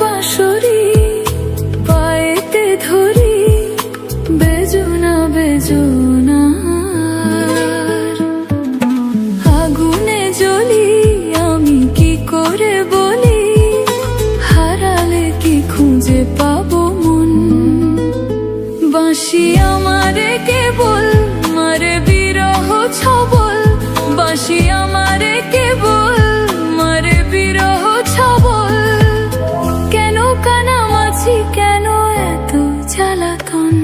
বাঁশরি পায়েতে ধরি বেজুনা বেজুনা আগুনে জ্বলি আমি কি করে বলি হারালে কি খুঁজে পাবো মন বাঁশি আমারে কেবল মারে বিরহ ছবল বাঁশি আমারে কেবল মারে বিরহ ছবল কেন কানামাছি কেন এত জ্বালাতন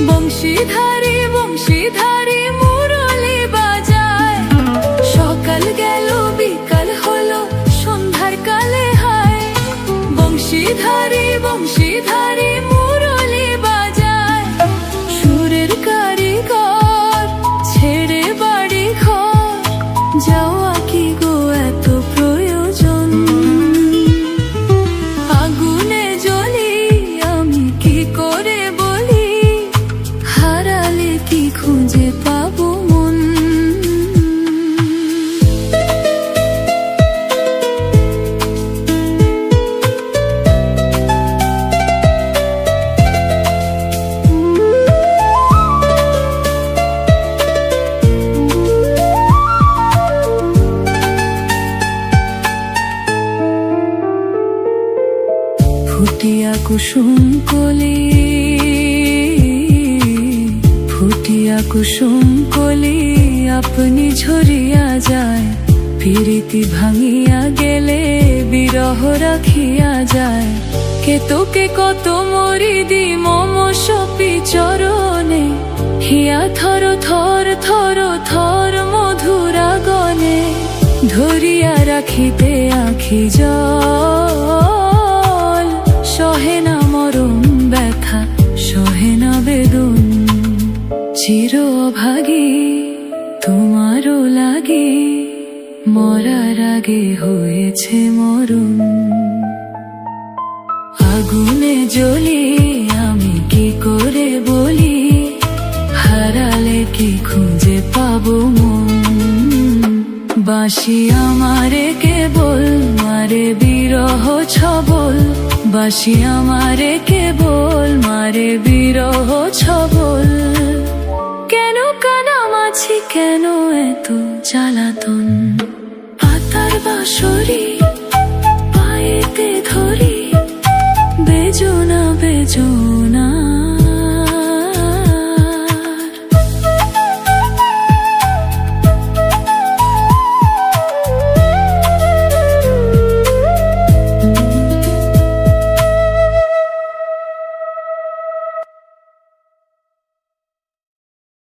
বংশীধারী বংশীধারী মুরলি বাজায় সকাল গেল বিকাল হলো সন্ধ্যার কালে হায় বংশীধারী বংশীধারী মুরলি বাজায় সুরের কারিগর ছেড়ে বাড়ি ঘর যাওয়া কি গো এত প্রয়োজন আগুনে জ্বলি আমি কি করে বলি হারালে কি খুঁজে পাবো মন ফুটিয়া কুসুম কলি ফুটিয়া কুসুম কলি আপনি ঝরিয়া যায় প্রীতি ভাঙিয়া গেলে বিরহ রাখিয়া যায় কে তোকে কত মরি দি মম সপি চরণে হিয়া থর থর থর থর মধুরা গনে ধরিয়া রাখিতে আখি জল সহে না মরম ব্যথা সহে না বেদন চির অভাগী তোমারও লাগে মরার আগে হয়েছে মরণ আগুনে জ্বলি আমি কি করে বলি হারালে কি খুঁজে পাবো মন বাঁশি আমারে কেবল মারে বিরহ ছবল বাঁশি আমারে কেবল মারে বিরহ ছবল কেন কানামাছি কেন এত জ্বালাতন পাতার বাঁশরি পায়েতে ধরি বেজুনা বেজুনা